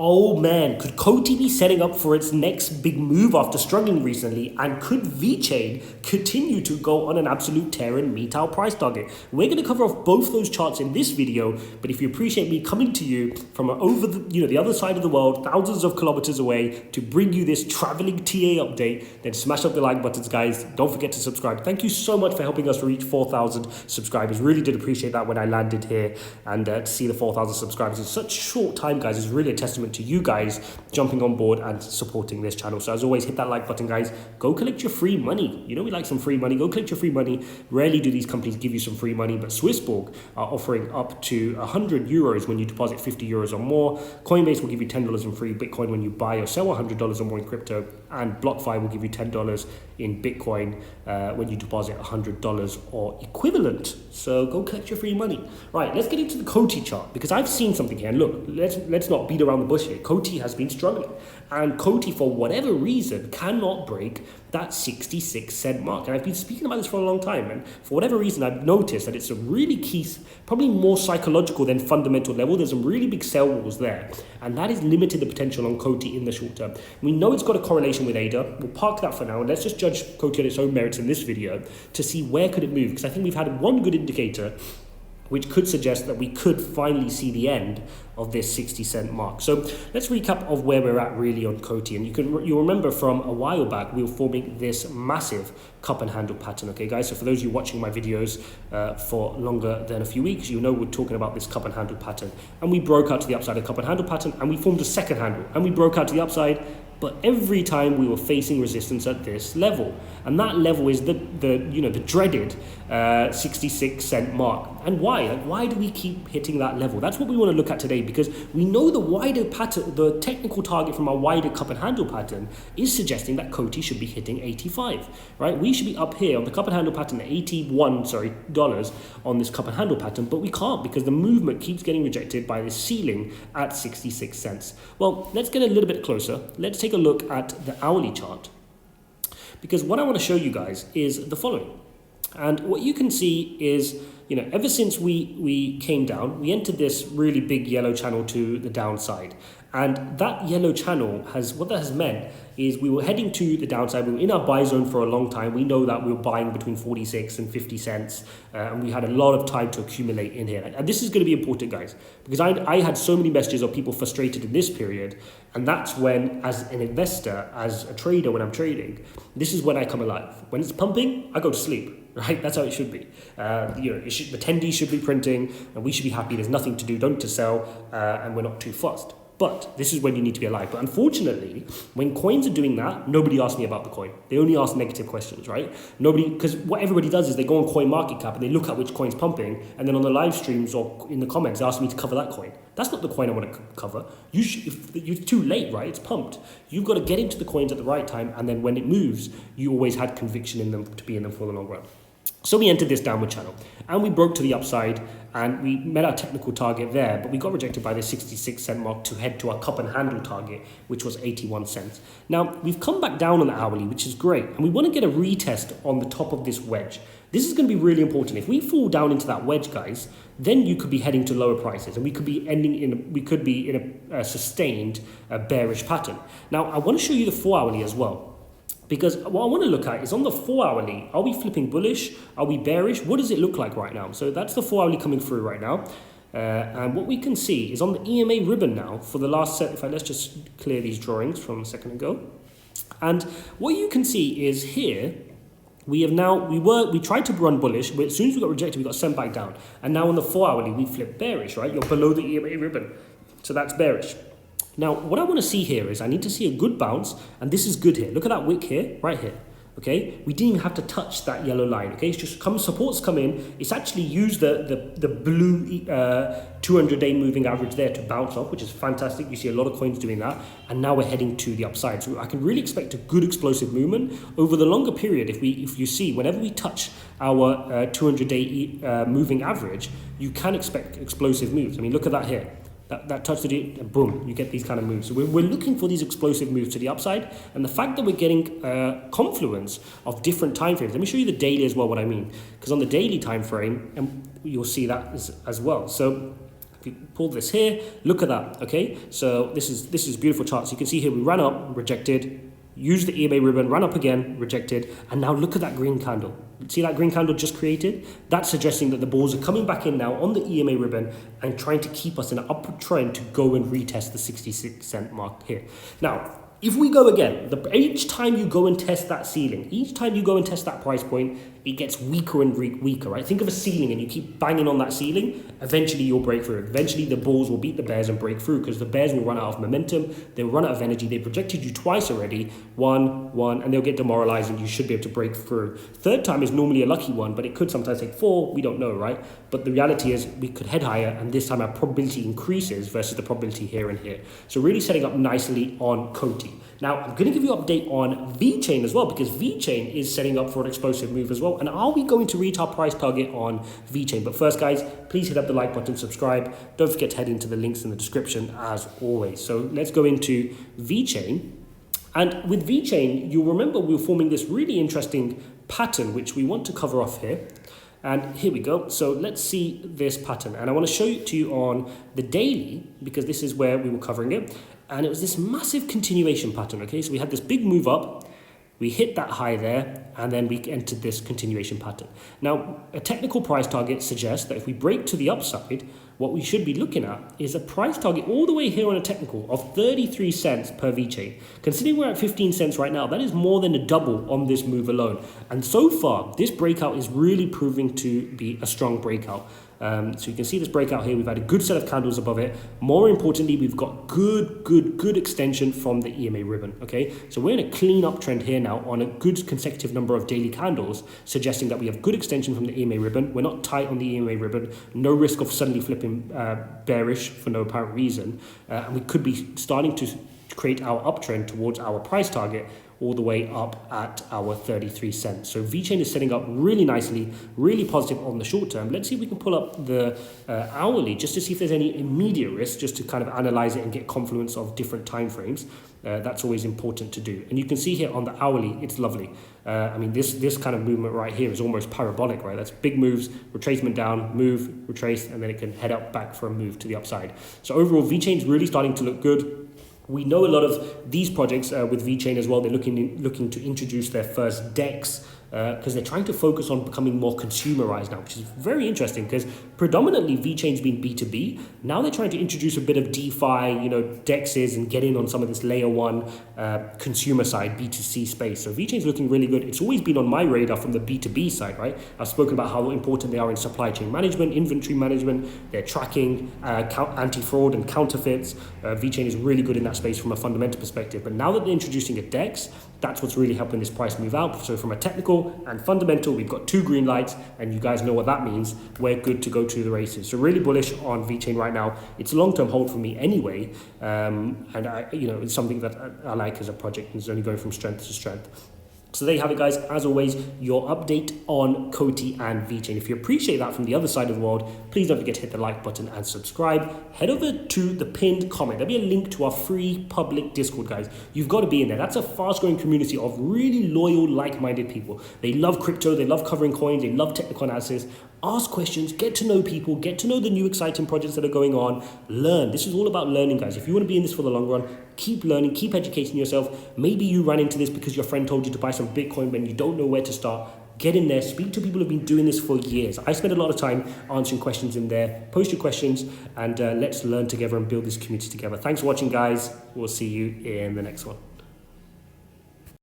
Oh man, could COTI be setting up for its next big move after struggling recently? And could VeChain continue to go on an absolute tear and meet our price target? We're going to cover off both those charts in this video, but if you appreciate me coming to you from the other side of the world, thousands of kilometers away, to bring you this traveling TA update, then smash up the like buttons, guys. Don't forget to subscribe. Thank you so much for helping us reach 4,000 subscribers. Really did appreciate that when I landed here, and to see the 4,000 subscribers in such short time, guys, is really a testament to you guys jumping on board and supporting this channel. So as always, hit that like button, guys. Go collect your free money. You know we like some free money. Go collect your free money. Rarely do these companies give you some free money, but Swissborg are offering up to 100 euros when you deposit 50 euros or more. Coinbase will give you $10 in free Bitcoin when you buy or sell $100 or more in crypto, and BlockFi will give you $10 in Bitcoin when you deposit $100 or equivalent. So go collect your free money. Right, let's get into the COTI chart, because I've seen something here. And look, let's not beat around the bush here. COTI has been struggling, and COTI, for whatever reason, cannot break that 66 cent mark. And I've been speaking about this for a long time, and for whatever reason, I've noticed that it's a really key, probably more psychological than fundamental level. There's some really big sell walls there, and that has limited the potential on COTI in the short term. We know it's got a correlation with ADA. We'll park that for now, and let's just judge COTI on its own merits in this video to see where could it move, because I think we've had one good indicator which could suggest that we could finally see the end of this 60 cent mark. So let's recap of where we're at really on COTI. And you'll remember from a while back, we were forming this massive cup and handle pattern, okay guys? So for those of you watching my videos for longer than a few weeks, you know we're talking about this cup and handle pattern. And we broke out to the upside of the cup and handle pattern, and we formed a second handle, and we broke out to the upside, but every time we were facing resistance at this level. And that level is the dreaded 66 cent mark. And why? Like, why do we keep hitting that level? That's what we want to look at today, because we know the wider pattern, the technical target from our wider cup and handle pattern is suggesting that COTI should be hitting 85, right? We should be up here on the cup and handle pattern at $81 on this cup and handle pattern, but we can't, because the movement keeps getting rejected by this ceiling at 66 cents. Well, let's get a little bit closer. Let's take a look at the hourly chart, because what I want to show you guys is the following. And what you can see is, ever since we came down, we entered this really big yellow channel to the downside. And that yellow channel what that has meant is we were heading to the downside. We were in our buy zone for a long time. We know that we were buying between 46 and 50 cents. And we had a lot of time to accumulate in here. And this is going to be important, guys, because I had so many messages of people frustrated in this period. And that's when, as an investor, as a trader, when I'm trading, this is when I come alive. When it's pumping, I go to sleep. Right, that's how it should be. The tendies should be printing, and we should be happy. There's nothing to do, don't to sell, and we're not too fast. But this is when you need to be alive. But unfortunately, when coins are doing that, nobody asks me about the coin. They only ask negative questions, right? Because what everybody does is they go on CoinMarketCap and they look at which coin's pumping, and then on the live streams or in the comments, they ask me to cover that coin. That's not the coin I want to cover. If you're too late, right? It's pumped. You've got to get into the coins at the right time, and then when it moves, you always had conviction in them to be in them for the long run. So we entered this downward channel, and we broke to the upside, and we met our technical target there, but we got rejected by the 66 cent mark to head to our cup and handle target, which was 81 cents. Now, we've come back down on the hourly, which is great, and we want to get a retest on the top of this wedge. This is going to be really important. If we fall down into that wedge, guys, then you could be heading to lower prices, and we could be in a sustained bearish pattern. Now, I want to show you the 4 hourly as well, because what I want to look at is on the 4 hourly, are we flipping bullish? Are we bearish? What does it look like right now? So that's the 4 hourly coming through right now. And what we can see is on the EMA ribbon now for the last set. In fact, let's just clear these drawings from a second ago. And what you can see is here, we tried to run bullish, but as soon as we got rejected, we got sent back down. And now on the 4 hourly, we flipped bearish, right? You're below the EMA ribbon. So that's bearish. Now, what I want to see here is I need to see a good bounce, and this is good here. Look at that wick here, right here, okay? We didn't even have to touch that yellow line, okay? It's just supports come in. It's actually used the blue 200-day moving average there to bounce off, which is fantastic. You see a lot of coins doing that, and now we're heading to the upside. So I can really expect a good explosive movement over the longer period. If you see, whenever we touch our 200-day moving average, you can expect explosive moves. I mean, look at that here. That touch to the boom, you get these kind of moves. So we're looking for these explosive moves to the upside, and the fact that we're getting confluence of different time frames. Let me show you the daily as well, what I mean, because on the daily time frame, and you'll see that as well. So If you pull this here, look at that, okay? So this is beautiful chart. So you can see here we ran up, rejected, used the EMA ribbon, ran up again, rejected, and now look at that green candle. See that green candle just created? That's suggesting that the bulls are coming back in now on the EMA ribbon and trying to keep us in an upward trend to go and retest the 66-cent mark here. Now, if we go again, each time you go and test that ceiling, each time you go and test that price point, it gets weaker and weaker, right? Think of a ceiling and you keep banging on that ceiling, eventually you'll break through. Eventually the bulls will beat the bears and break through because the bears will run out of momentum, they'll run out of energy. They projected you twice already, one, and they'll get demoralized and you should be able to break through. Third time is normally a lucky one, but it could sometimes take 4, we don't know, right? But the reality is we could head higher and this time our probability increases versus the probability here and here. So really setting up nicely on COTI. Now, I'm going to give you an update on VeChain as well because VeChain is setting up for an explosive move as well. And are we going to reach our price target on VeChain? But first, guys, please hit up the like button, subscribe. Don't forget to head into the links in the description as always. So let's go into VeChain. And with VeChain, you'll remember we were forming this really interesting pattern, which we want to cover off here. And here we go. So let's see this pattern. And I want to show it to you on the daily because this is where we were covering it. And it was this massive continuation pattern, okay? So we had this big move up, we hit that high there, and then we entered this continuation pattern. Now, a technical price target suggests that if we break to the upside, what we should be looking at is a price target all the way here on a technical of 33 cents per VeChain. Considering we're at 15 cents right now, that is more than a double on this move alone. And so far, this breakout is really proving to be a strong breakout. So you can see this breakout here. We've had a good set of candles above it. More importantly, we've got good extension from the EMA ribbon, okay? So we're in a clean uptrend here now on a good consecutive number of daily candles, suggesting that we have good extension from the EMA ribbon. We're not tight on the EMA ribbon. No risk of suddenly flipping bearish for no apparent reason. And we could be starting to create our uptrend towards our price target all the way up at our 33 cents. So VeChain is setting up really nicely, really positive on the short term. Let's see if we can pull up the hourly just to see if there's any immediate risk, just to kind of analyze it and get confluence of different time frames. That's always important to do. And you can see here on the hourly, it's lovely. I mean, this kind of movement right here is almost parabolic, right? That's big moves, retracement down, move, retrace, and then it can head up back for a move to the upside. So overall, VeChain is really starting to look good. We know a lot of these projects with VeChain as well. They're looking to introduce their first DEX because they're trying to focus on becoming more consumerized now, which is very interesting because predominantly VeChain's been B2B. Now they're trying to introduce a bit of DeFi, DEXs and get in on some of this layer one consumer side, B2C space. So VeChain's looking really good. It's always been on my radar from the B2B side, right? I've spoken about how important they are in supply chain management, inventory management, they're tracking anti-fraud and counterfeits. VeChain is really good in that space from a fundamental perspective. But now that they're introducing a DEX, that's what's really helping this price move out. So from a technical and fundamental, we've got 2 green lights, and you guys know what that means. We're good to go to the races. So really bullish on VeChain right now. It's a long-term hold for me anyway, and it's something that I like as a project, and it's only going from strength to strength. So there you have it, guys. As always, your update on COTI and VeChain. If you appreciate that from the other side of the world, please don't forget to hit the like button and subscribe. Head over to the pinned comment. There'll be a link to our free public Discord, guys. You've got to be in there. That's a fast-growing community of really loyal, like-minded people. They love crypto. They love covering coins. They love technical analysis. Ask questions, get to know people, get to know the new exciting projects that are going on, learn. This is all about learning, guys. If you want to be in this for the long run, keep learning, keep educating yourself. Maybe you ran into this because your friend told you to buy some Bitcoin when you don't know where to start. Get in there, speak to people who've been doing this for years. I spend a lot of time answering questions in there. Post your questions and let's learn together and build this community together. Thanks for watching, guys. We'll see you in the next one.